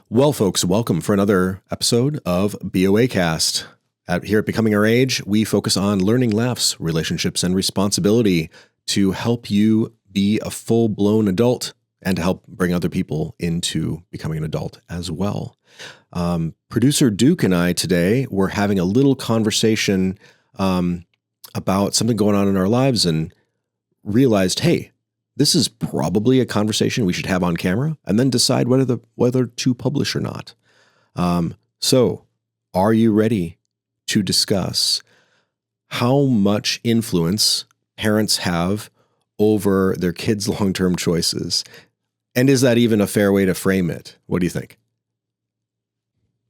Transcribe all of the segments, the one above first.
Well, folks, welcome for another episode of BOACast. Here at Becoming Our Age, we focus on learning laughs, relationships, and responsibility to help you be a full-blown adult and to help bring other people into becoming an adult as well. Producer Duke and I today were having a little conversation about something going on in our lives and realized, hey, this is probably a conversation we should have on camera and then decide whether to publish or not. So are you ready to discuss how much influence parents have over their kids' long-term choices? And is that even a fair way to frame it? What do you think?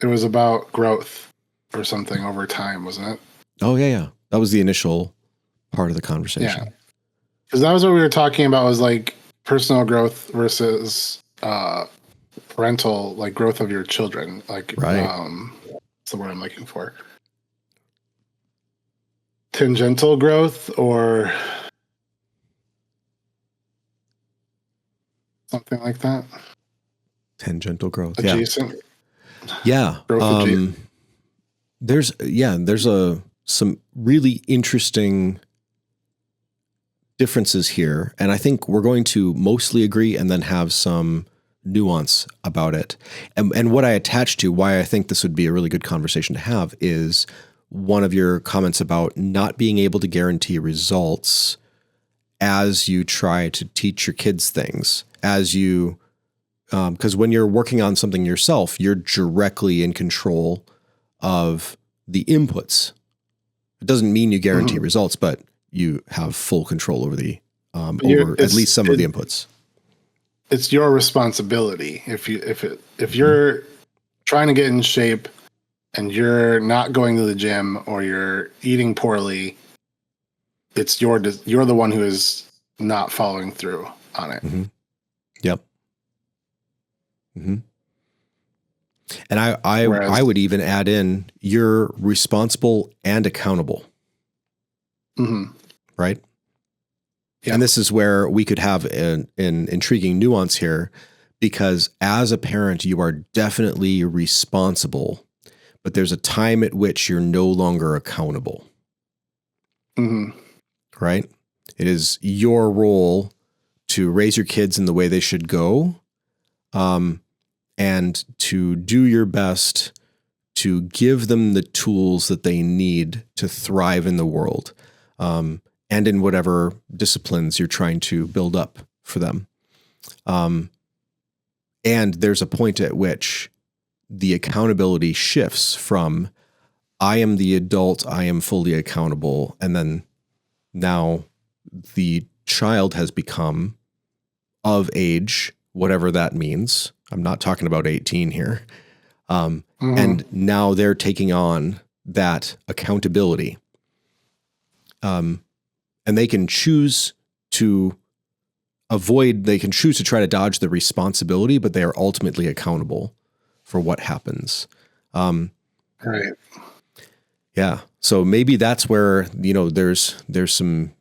It was about growth or something over time, wasn't it? Oh, yeah. That was the initial part of the conversation. Yeah. Because that was what we were talking about, was like personal growth versus parental, like growth of your children. Like, right. What's the word I'm looking for? Tangential growth or something like that. Tangential growth. Adjacent. Yeah. Growth adjacent. There's some really interesting differences here, and I think we're going to mostly agree and then have some nuance about it. And what I attach to why I think this would be a really good conversation to have is one of your comments about not being able to guarantee results as you try to teach your kids things, as you, because when you're working on something yourself, you're directly in control of the inputs. It doesn't mean you guarantee results, but you have full control over the over at least some of the inputs. It's your responsibility. If you're trying to get in shape and you're not going to the gym or you're eating poorly, you're the one who is not following through on it. Mm-hmm. Yep. Mm-hmm. And I would even add in, you're responsible and accountable. Mm-hmm. Right? Yeah. And this is where we could have an intriguing nuance here, because as a parent, you are definitely responsible, but there's a time at which you're no longer accountable. Mm-hmm. Right? It is your role to raise your kids in the way they should go, and to do your best to give them the tools that they need to thrive in the world. And in whatever disciplines you're trying to build up for them. And there's a point at which the accountability shifts from, I am the adult, I am fully accountable, and then now the child has become of age, whatever that means. I'm not talking about 18 here. And now they're taking on that accountability. And they can choose to try to dodge the responsibility, but they are ultimately accountable for what happens. Right. Yeah. So maybe that's where, there's some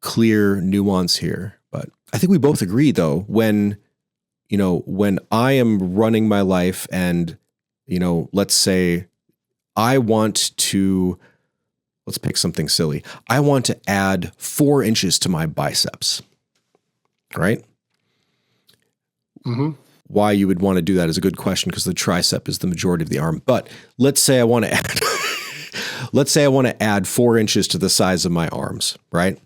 clear nuance here, but I think we both agree though, when I am running my life and, let's say let's pick something silly. I want to add 4 inches to my biceps, right? Mm-hmm. Why you would want to do that is a good question, because the tricep is the majority of the arm. But let's say I want to add 4 inches to the size of my arms, right?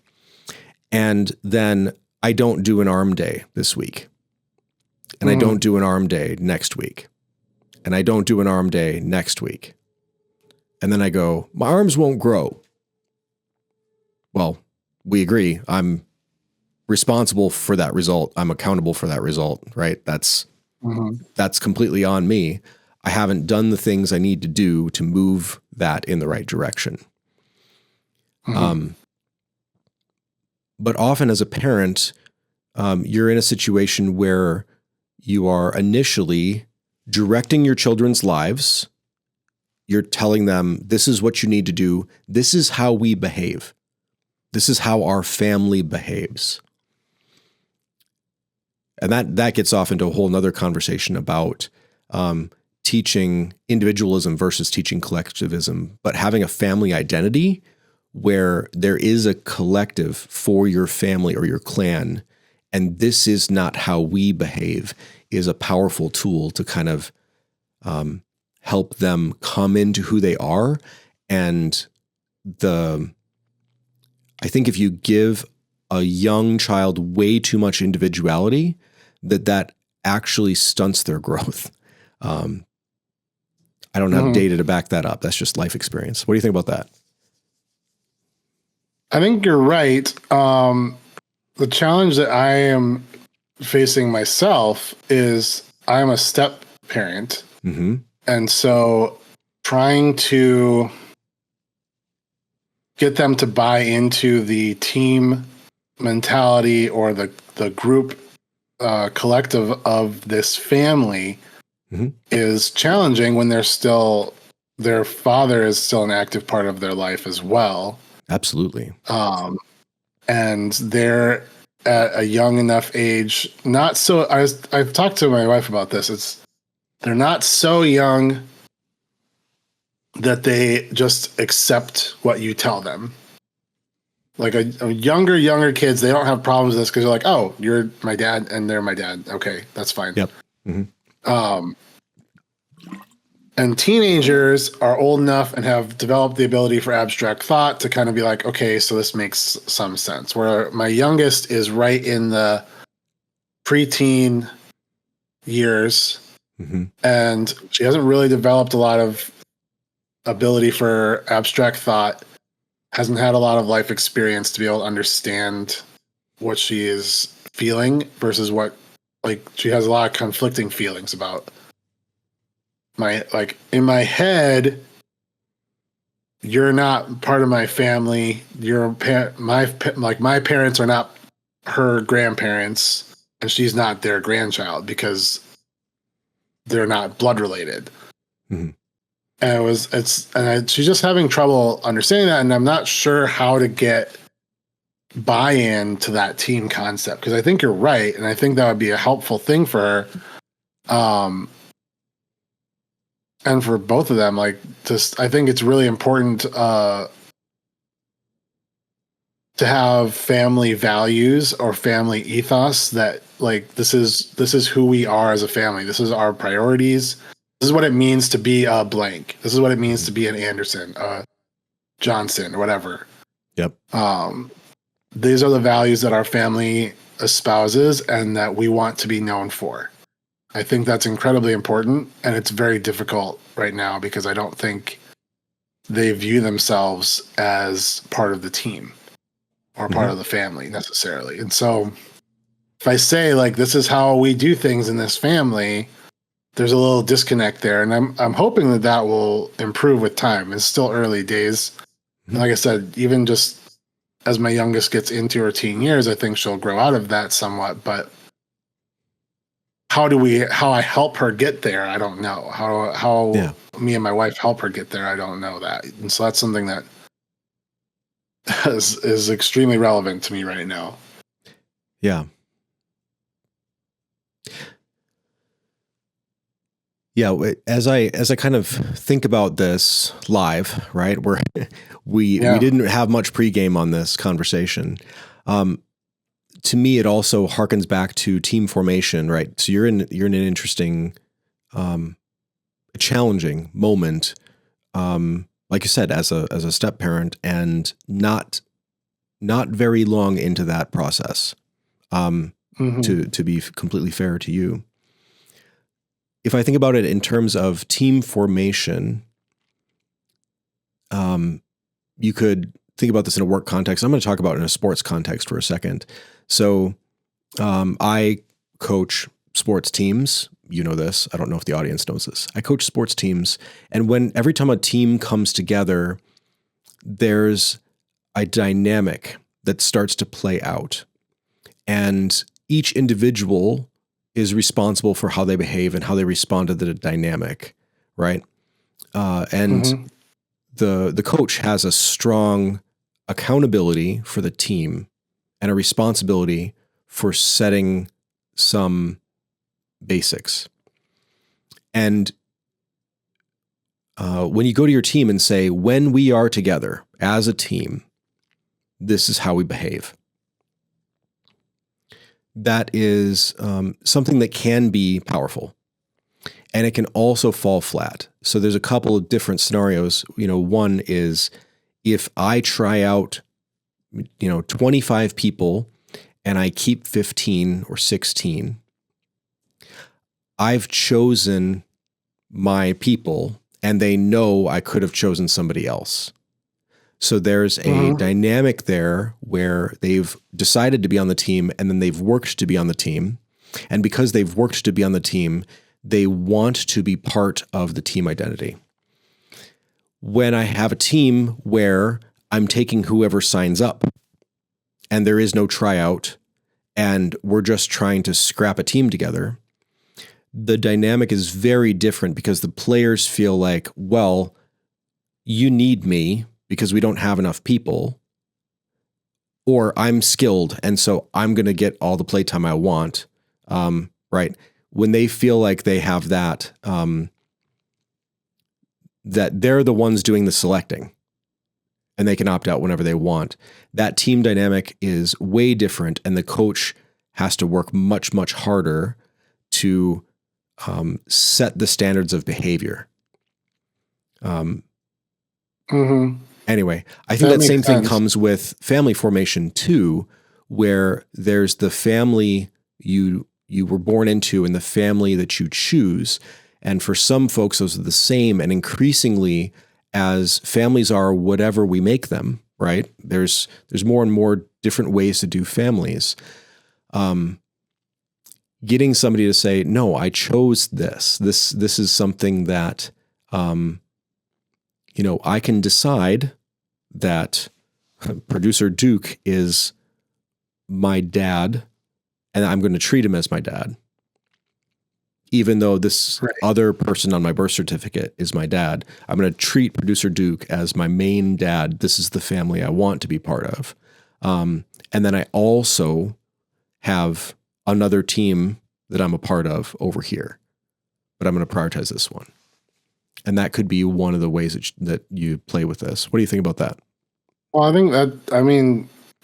And then I don't do an arm day this week. And I don't do an arm day next week. And I don't do an arm day next week. And then I go, my arms won't grow. Well, we agree. I'm responsible for that result. I'm accountable for that result, right? That's completely on me. I haven't done the things I need to do to move that in the right direction. But often as a parent, you're in a situation where you are initially directing your children's lives. You're telling them, this is what you need to do. This is how we behave. This is how our family behaves. And that gets off into a whole nother conversation about teaching individualism versus teaching collectivism, but having a family identity where there is a collective for your family or your clan, and this is not how we behave, is a powerful tool to kind of help them come into who they are. And I think if you give a young child way too much individuality, that actually stunts their growth. I don't have data to back that up. That's just life experience. What do you think about that? I think you're right. The challenge that I am facing myself is I am a step parent. Mm-hmm. And so trying to get them to buy into the team mentality or the group collective of this family is challenging when their father is still an active part of their life as well. Absolutely. And they're at a young enough age, not so, I've talked to my wife about this. They're not so young that they just accept what you tell them. Like a younger kids, they don't have problems with this because they're like, oh, you're my dad and they're my dad. Okay, that's fine. Yep. Mm-hmm. And teenagers are old enough and have developed the ability for abstract thought to kind of be like, okay, so this makes some sense. Where my youngest is right in the preteen years, and she hasn't really developed a lot of ability for abstract thought, hasn't had a lot of life experience to be able to understand what she is feeling versus what, like, she has a lot of conflicting feelings about. In my head, you're not part of my family. My parents are not her grandparents, and she's not their grandchild because they're not blood related. And she's just having trouble understanding that, and I'm not sure how to get buy-in to that team concept, because I think you're right, and I think that would be a helpful thing for her. And for both of them, I think it's really important to have family values or family ethos that, like, this is who we are as a family. This is our priorities. This is what it means to be a blank. This is what it means to be an Anderson, Johnson, or whatever. Yep. These are the values that our family espouses and that we want to be known for. I think that's incredibly important, and it's very difficult right now because I don't think they view themselves as part of the team or part of the family necessarily. And so if I say, like, this is how we do things in this family, there's a little disconnect there, and I'm hoping that will improve with time. It's still early days. And like I said, even just as my youngest gets into her teen years, I think she'll grow out of that somewhat, but how I help her get there, I don't know. How me and my wife help her get there, I don't know that. And so that's something that is extremely relevant to me right now. Yeah. Yeah, as I kind of think about this live, right? We didn't have much pregame on this conversation. To me, it also harkens back to team formation, right? So you're in an interesting, challenging moment, like you said, as a step parent, and not very long into that process. To be completely fair to you, if I think about it in terms of team formation, you could think about this in a work context. I'm going to talk about it in a sports context for a second. So I coach sports teams. You know this. I don't know if the audience knows this. I coach sports teams. And every time a team comes together, there's a dynamic that starts to play out. And each individual is responsible for how they behave and how they respond to the dynamic, right? And the coach has a strong accountability for the team and a responsibility for setting some basics. And when you go to your team and say, when we are together as a team, this is how we behave. That is something that can be powerful, and it can also fall flat. So there's a couple of different scenarios. One is if I try out, 25 people and I keep 15 or 16, I've chosen my people and they know I could have chosen somebody else. So there's a dynamic there where they've decided to be on the team and then they've worked to be on the team. And because they've worked to be on the team, they want to be part of the team identity. When I have a team where I'm taking whoever signs up and there is no tryout and we're just trying to scrap a team together, the dynamic is very different because the players feel like, well, you need me because we don't have enough people, or I'm skilled and so I'm going to get all the playtime I want, right? When they feel like they have that, that they're the ones doing the selecting and they can opt out whenever they want, that team dynamic is way different, and the coach has to work much, much harder to set the standards of behavior. Anyway, I think that same thing comes with family formation too, where there's the family you were born into and the family that you choose. And for some folks, those are the same. And increasingly, as families are whatever we make them, right? There's more and more different ways to do families. Getting somebody to say, no, I chose this. This is something that, I can decide that producer Duke is my dad and I'm going to treat him as my dad, even though this other person on my birth certificate is my dad. I'm going to treat producer Duke as my main dad. This is the family I want to be part of. And then I also have another team that I'm a part of over here, but I'm going to prioritize this one. And that could be one of the ways that you play with this. What do you think about that? Well, I think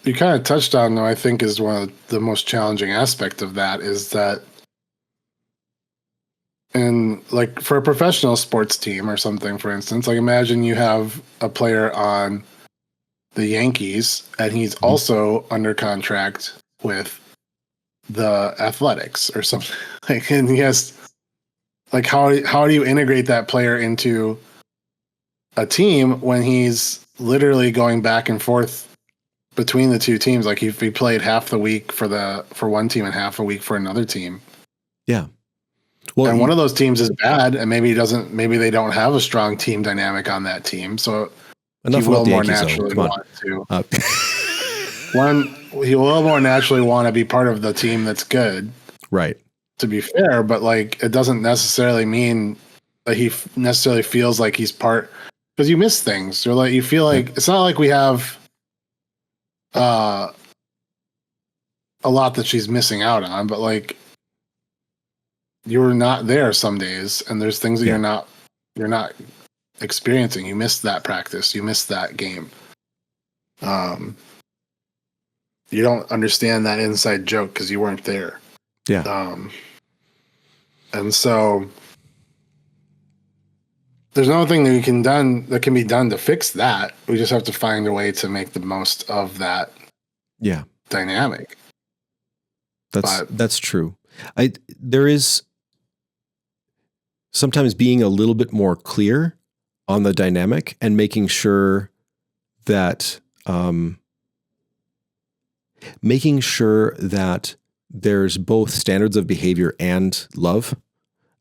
you kind of touched on, though, I think is one of the most challenging aspect of that is that, and like for a professional sports team or something, for instance, like imagine you have a player on the Yankees and he's also under contract with the Athletics or something. Like, and he has, like, how do you integrate that player into a team when he's literally going back and forth between the two teams? Like if he played half the week for one team and half a week for another team. Yeah. Well, and one of those teams is bad, and maybe they don't have a strong team dynamic on that team. So he will more naturally want to. He will more naturally want to be part of the team that's good. Right. To be fair, but like it doesn't necessarily mean that he necessarily feels like he's part, because you miss things. Or like you feel like it's not like we have a lot that she's missing out on, but like you're not there some days, and there's things that you're not experiencing. You missed that practice. You missed that game. You don't understand that inside joke because you weren't there. Yeah. And so there's nothing that can be done to fix that. We just have to find a way to make the most of that dynamic. That's true. There is sometimes being a little bit more clear on the dynamic and making sure that there's both standards of behavior and love,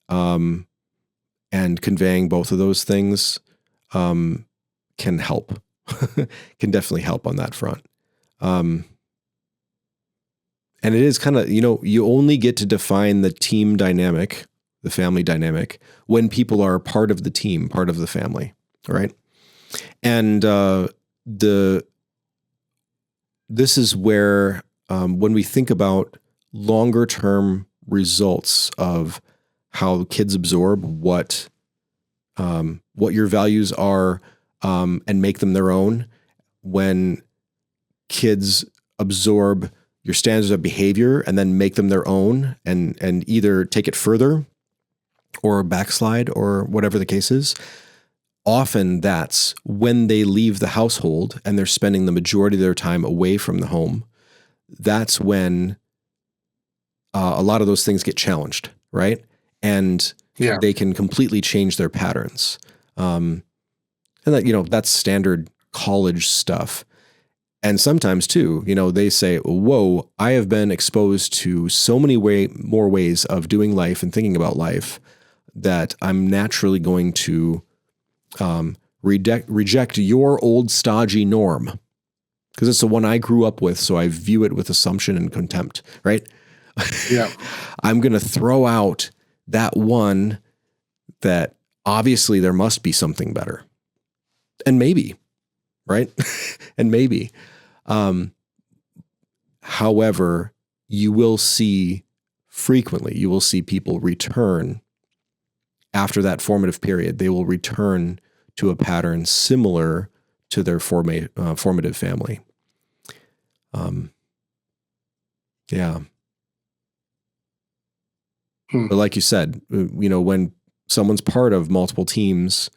and conveying both of those things can help, can definitely help on that front. And it is kind of, you only get to define the team dynamic, the family dynamic, when people are part of the team, part of the family, right? And this is where, when we think about longer term results of how kids absorb what your values are, and make them their own. When kids absorb your standards of behavior and then make them their own, and either take it further or backslide or whatever the case is, often that's when they leave the household and they're spending the majority of their time away from the home. That's when a lot of those things get challenged, right? And they can completely change their patterns. And that, that's standard college stuff. And sometimes too, they say, whoa, I have been exposed to so many more ways of doing life and thinking about life that I'm naturally going to reject your old stodgy norm because it's the one I grew up with. So I view it with assumption and contempt, right? Yeah. I'm going to throw out that one that obviously there must be something better. And maybe, right? And maybe. However, you will see people return after that formative period. They will return to a pattern similar to their formative family. Yeah. But like you said, when someone's part of multiple teams,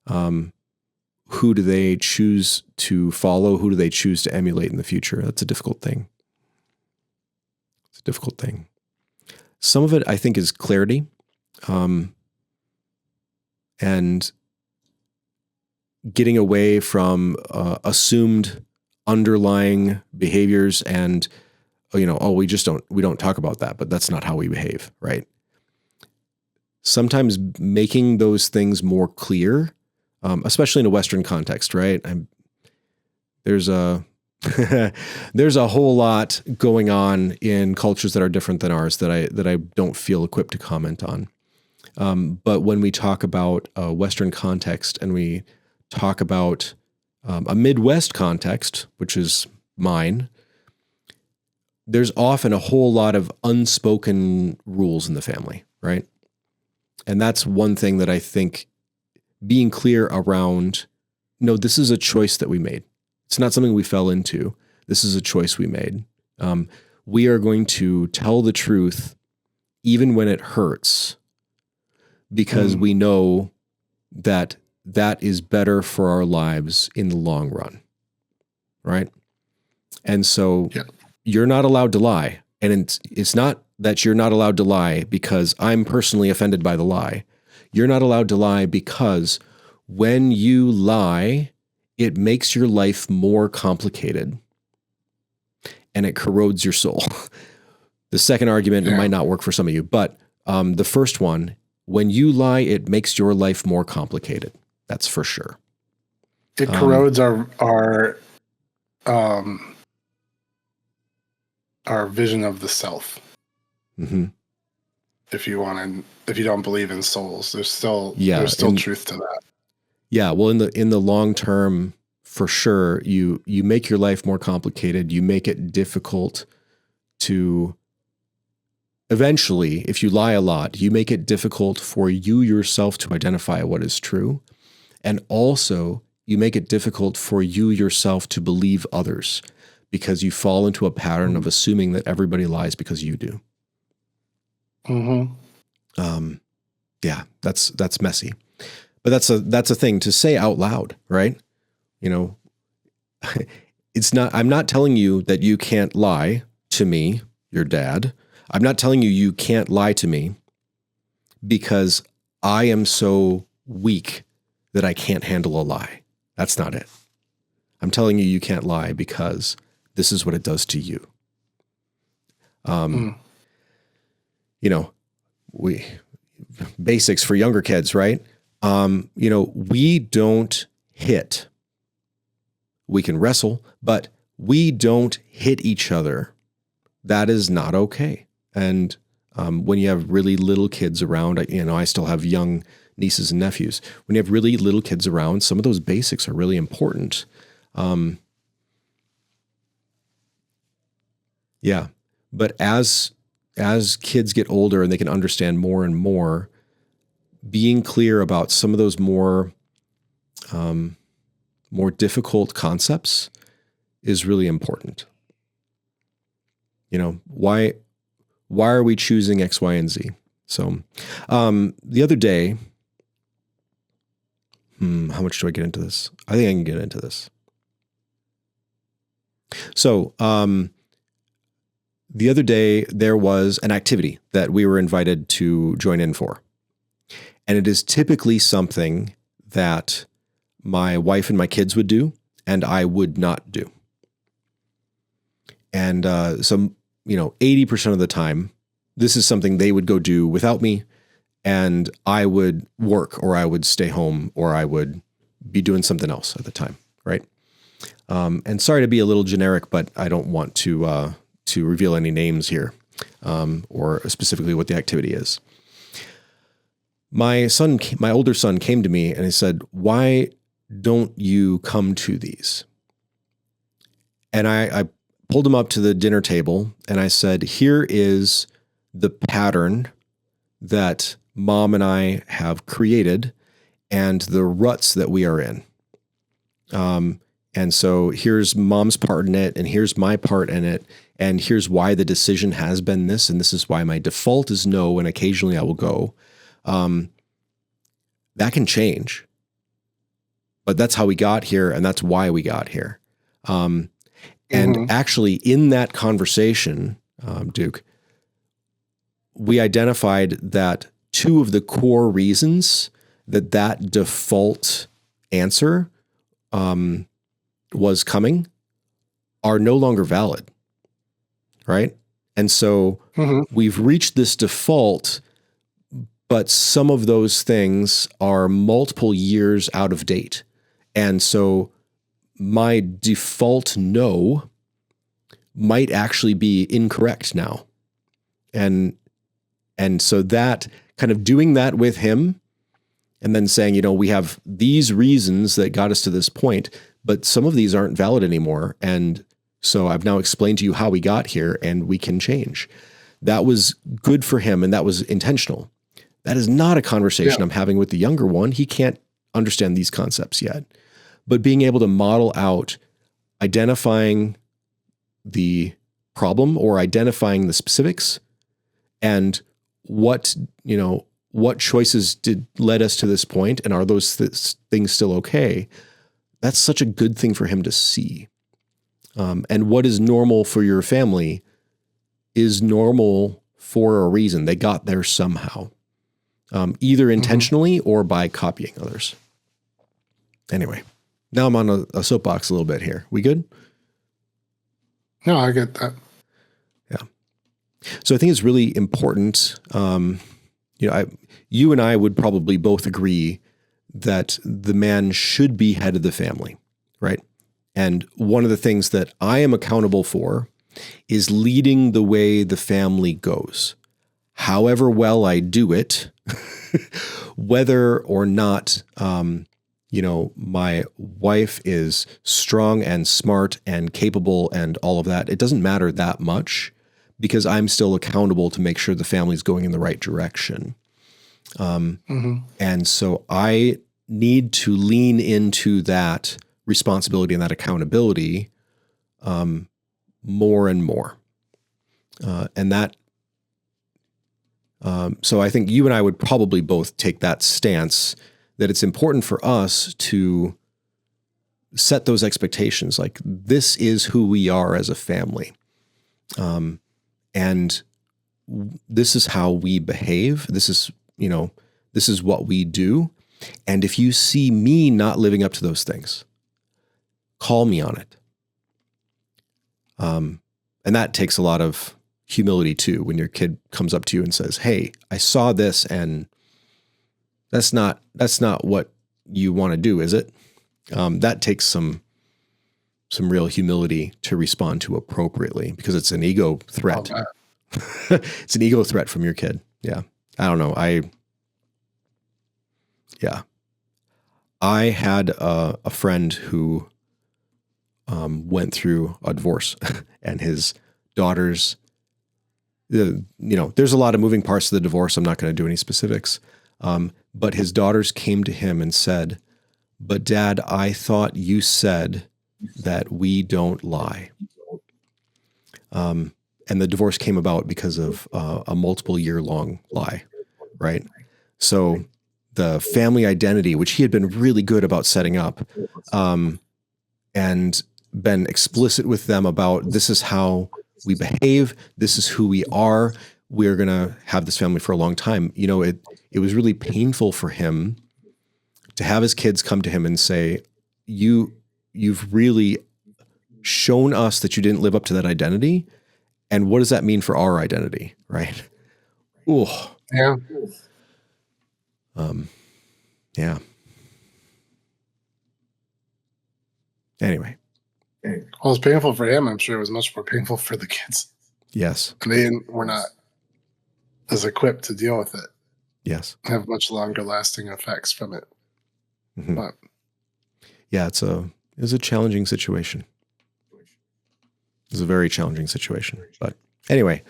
who do they choose to follow? Who do they choose to emulate in the future? That's a difficult thing. It's a difficult thing. Some of it, I think, is clarity, and getting away from assumed underlying behaviors and, we don't talk about that, but that's not how we behave, right? Sometimes making those things more clear, especially in a Western context, right? There's a whole lot going on in cultures that are different than ours that I don't feel equipped to comment on. But when we talk about a Western context and we talk about a Midwest context, which is mine, there's often a whole lot of unspoken rules in the family, right? And that's one thing that I think being clear around, no, this is a choice that we made. It's not something we fell into. This is a choice we made. We are going to tell the truth even when it hurts, because we know that is better for our lives in the long run, right? And so you're not allowed to lie. And it's not that you're not allowed to lie because I'm personally offended by the lie. You're not allowed to lie because when you lie, it makes your life more complicated and it corrodes your soul. The second argument might not work for some of you, but the first one, when you lie, it makes your life more complicated. That's for sure. It corrodes our vision of the self. Mm-hmm. If you don't believe in souls, there's still truth to that. Yeah, well, in the long term, for sure, you make your life more complicated. You make it difficult to. Eventually, if you lie a lot, you make it difficult for you yourself to identify what is true, and also you make it difficult for you yourself to believe others, because you fall into a pattern of assuming that everybody lies because you do. Mm-hmm. Yeah, that's messy, but that's a thing to say out loud, right? It's not. I'm not telling you that you can't lie to me, your dad. I'm not telling you can't lie to me because I am so weak that I can't handle a lie. That's not it. I'm telling you can't lie because this is what it does to you. We basics for younger kids, right? We don't hit. We can wrestle, but we don't hit each other. That is not okay. And when you have really little kids around, I still have young nieces and nephews. When you have really little kids around, some of those basics are really important. Yeah. But as as kids get older and they can understand more and more, being clear about some of those more difficult concepts is really important. Why are we choosing X, Y, and Z? So the other day, how much do I get into this? I think I can get into this. So the other day, there was an activity that we were invited to join in for. And it is typically something that my wife and my kids would do, and I would not do. And so 80% of the time, this is something they would go do without me, and I would work, or I would stay home, or I would be doing something else at the time, right? And sorry to be a little generic, but I don't want to reveal any names here, or specifically what the activity is. My older son came to me and he said, "Why don't you come to these?" And I pulled him up to the dinner table and I said, "Here is the pattern that Mom and I have created and the ruts that we are in. And so here's Mom's part in it, and here's my part in it, and here's why the decision has been this, and this is why my default is no, and occasionally I will go." That can change, but that's how we got here, and that's why we got here. And actually, in that conversation, Duke, we identified that two of the core reasons that default answer was coming are no longer valid, right? And so we've reached this default, but some of those things are multiple years out of date. And so my default no might actually be incorrect now. And so that kind of doing that with him and then saying, we have these reasons that got us to this point, but some of these aren't valid anymore. And so I've now explained to you how we got here and we can change. That was good for him, and that was intentional. That is not a conversation I'm having with the younger one. He can't understand these concepts yet. But being able to model out identifying the problem or identifying the specifics and what choices led us to this point, and are those things still okay? That's such a good thing for him to see. And what is normal for your family is normal for a reason. They got there somehow, either intentionally or by copying others. Anyway, now I'm on a soapbox a little bit here. We good? No, I get that. Yeah. So I think it's really important. You and I would probably both agree that the man should be head of the family, right? And one of the things that I am accountable for is leading the way the family goes. However well I do it, whether or not, my wife is strong and smart and capable and all of that, it doesn't matter that much, because I'm still accountable to make sure the family's going in the right direction. And so I need to lean into that responsibility and that accountability more and more. So I think you and I would probably both take that stance, that it's important for us to set those expectations. Like, this is who we are as a family. And this is how we behave. This is what we do. And if you see me not living up to those things, call me on it. And that takes a lot of humility too, when your kid comes up to you and says, "Hey, I saw this, and that's not what you want to do, is it?" That takes some real humility to respond to appropriately, because it's an ego threat. Oh, It's an ego threat from your kid. Yeah. I don't know. I had a friend who went through a divorce, and his daughters there's a lot of moving parts to the divorce. I'm not going to do any specifics. But his daughters came to him and said, "But Dad, I thought you said that we don't lie." And the divorce came about because of a multiple year long lie, right? So the family identity, which he had been really good about setting up, and been explicit with them about, this is how we behave, this is who we are, we're going to have this family for a long time. It was really painful for him to have his kids come to him and say, you've really shown us that you didn't live up to that identity. And what does that mean for our identity? Right. Ooh. Yeah. Yeah. Anyway. Well, it's painful for him. I'm sure it was much more painful for the kids. Yes. They were not as equipped to deal with it. Yes. Have much longer lasting effects from it. Mm-hmm. But yeah, it was a challenging situation. It was a very challenging situation. But anyway,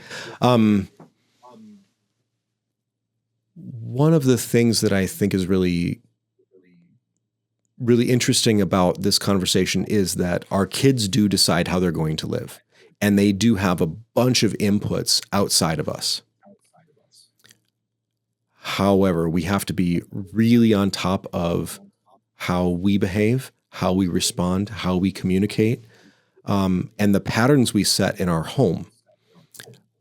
one of the things that I think is really, really interesting about this conversation is that our kids do decide how they're going to live. And they do have a bunch of inputs outside of us. However, we have to be really on top of how we behave, how we respond, how we communicate, and the patterns we set in our home.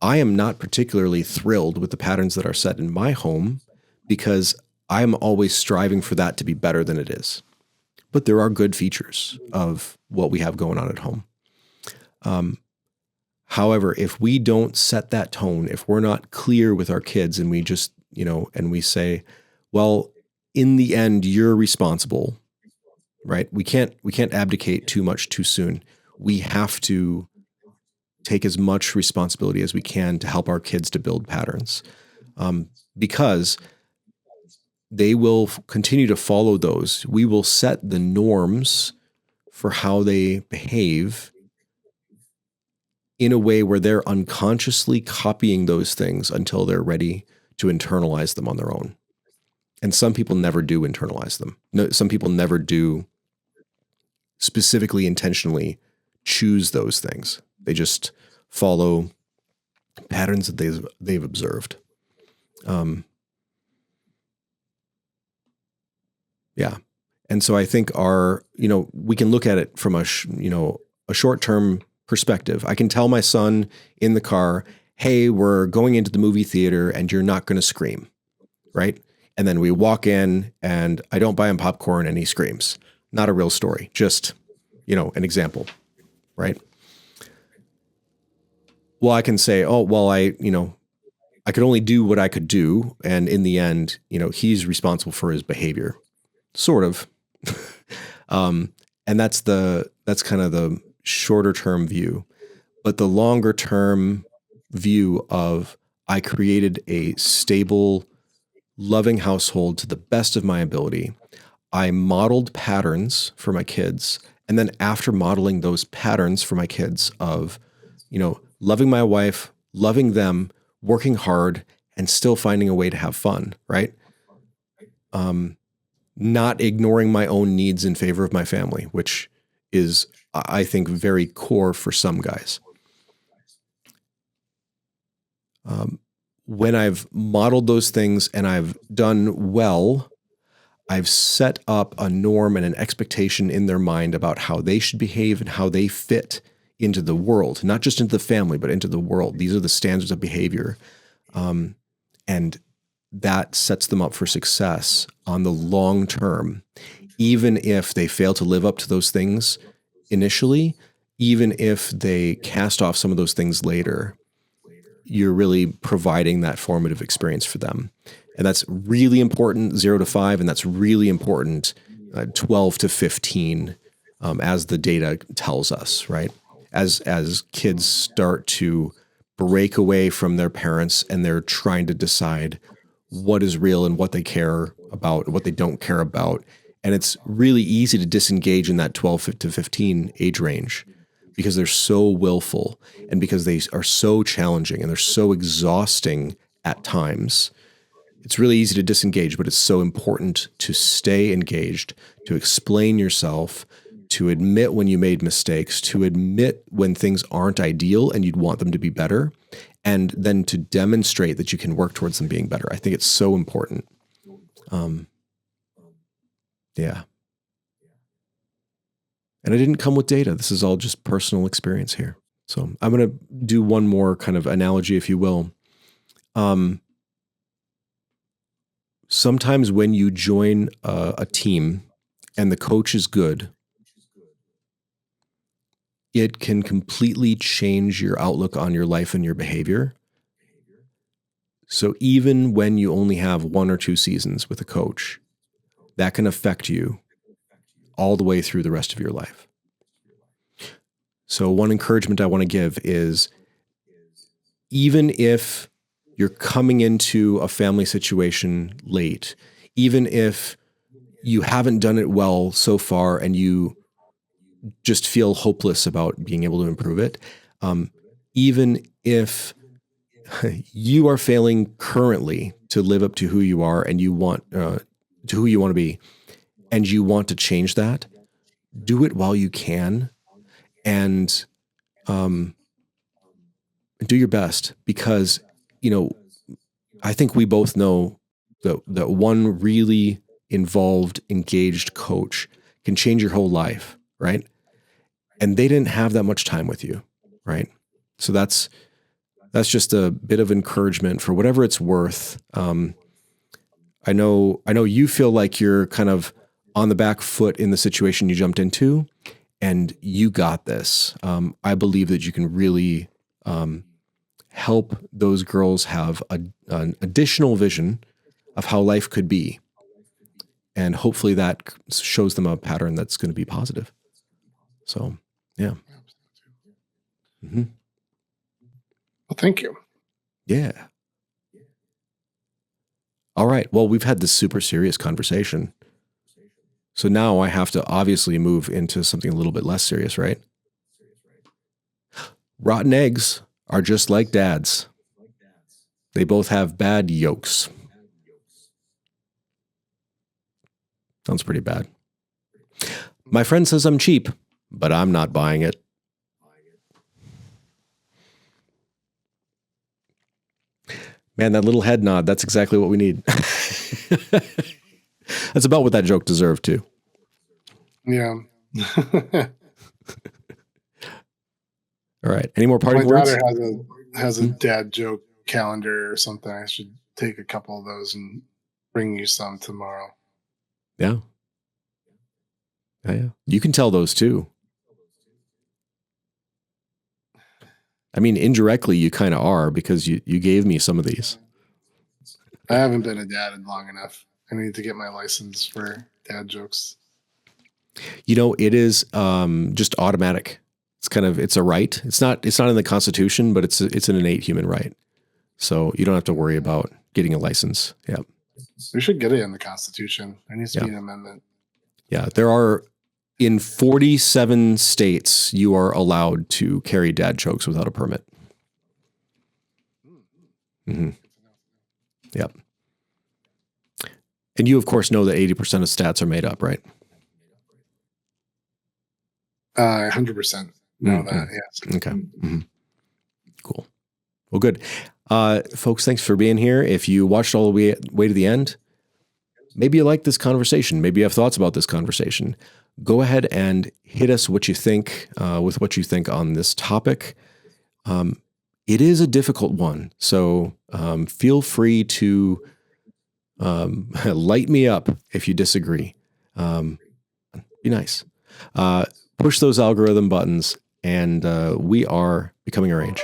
I am not particularly thrilled with the patterns that are set in my home because I'm always striving for that to be better than it is. But there are good features of what we have going on at home. However, if we don't set that tone, if we're not clear with our kids and we just, and we say, well, in the end, you're responsible, right? We can't abdicate too much too soon. We have to take as much responsibility as we can to help our kids to build patterns, because they will continue to follow those. We will set the norms for how they behave in a way where they're unconsciously copying those things until they're ready to internalize them on their own. And some people never do internalize them. No, some people never do specifically, intentionally choose those things. They just follow patterns that they've observed. Yeah. And so I think we can look at it from a short-term perspective. I can tell my son in the car, hey, we're going into the movie theater and you're not going to scream, right? And then we walk in and I don't buy him popcorn and he screams. Not a real story, just, an example, right? Well, I can say, oh, well, I could only do what I could do. And in the end, he's responsible for his behavior, sort of. And that's kind of the shorter term view. But the longer term view of, I created a stable, loving household to the best of my ability. I modeled patterns for my kids. And then after modeling those patterns for my kids of, loving my wife, loving them, working hard, and still finding a way to have fun, right? Not ignoring my own needs in favor of my family, which is, I think, very core for some guys. When I've modeled those things and I've done well, I've set up a norm and an expectation in their mind about how they should behave and how they fit into the world, not just into the family, but into the world. These are the standards of behavior. And that sets them up for success on the long term, even if they fail to live up to those things initially, even if they cast off some of those things later. You're really providing that formative experience for them. And that's really important, 0 to 5, and that's really important, 12 to 15, as the data tells us, right? As kids start to break away from their parents and they're trying to decide what is real and what they care about and what they don't care about. And it's really easy to disengage in that 12 to 15 age range. because they're so willful and because they are so challenging and they're so exhausting at times. It's really easy to disengage, but it's so important to stay engaged, to explain yourself, to admit when you made mistakes, to admit when things aren't ideal and you'd want them to be better, and then to demonstrate that you can work towards them being better. I think it's so important. Yeah. And I didn't come with data. This is all just personal experience here. So I'm going to do one more kind of analogy, if you will. Sometimes when you join a team and the coach is good, it can completely change your outlook on your life and your behavior. So even when you only have 1 or 2 seasons with a coach, that can affect you all the way through the rest of your life. So one encouragement I want to give is, even if you're coming into a family situation late, even if you haven't done it well so far and you just feel hopeless about being able to improve it, even if you are failing currently to live up to who you are and you want to who you want to be, and you want to change that, do it while you can, and do your best, because I think we both know that one really involved, engaged coach can change your whole life, right? And they didn't have that much time with you, right? So that's just a bit of encouragement for whatever it's worth. I know you feel like you're kind of on the back foot in the situation you jumped into, and you got this. I believe that you can really help those girls have an additional vision of how life could be. And hopefully that shows them a pattern that's going to be positive. So, yeah. Mm-hmm. Well, thank you. Yeah. All right. Well, we've had this super serious conversation. So now I have to obviously move into something a little bit less serious, right? Rotten eggs are just like dads. They both have bad yolks. Sounds pretty bad. My friend says I'm cheap, but I'm not buying it. Man, that little head nod, that's exactly what we need. That's about what that joke deserved, too. Yeah. All right. Any more parting words? My daughter has a dad joke calendar or something. I should take a couple of those and bring you some tomorrow. Yeah. Yeah. You can tell those too. I mean, indirectly, you kind of are, because you gave me some of these. I haven't been a dad in long enough. I need to get my license for dad jokes. It is just automatic. It's a right. It's not in the Constitution, but it's an innate human right. So you don't have to worry about getting a license. Yeah. We should get it in the Constitution. There needs to be an amendment. Yeah. There are, in 47 states, you are allowed to carry dad jokes without a permit. Mm-hmm. Yep. And you, of course, know that 80% of stats are made up, right? 100% know that, yes. Okay. Mm-hmm. Cool. Well, good. Folks, thanks for being here. If you watched all the way to the end, maybe you like this conversation. Maybe you have thoughts about this conversation. Go ahead and hit us what you think with what you think on this topic. It is a difficult one, so feel free to light me up if you disagree. Be nice. Push those algorithm buttons, and we are becoming our age.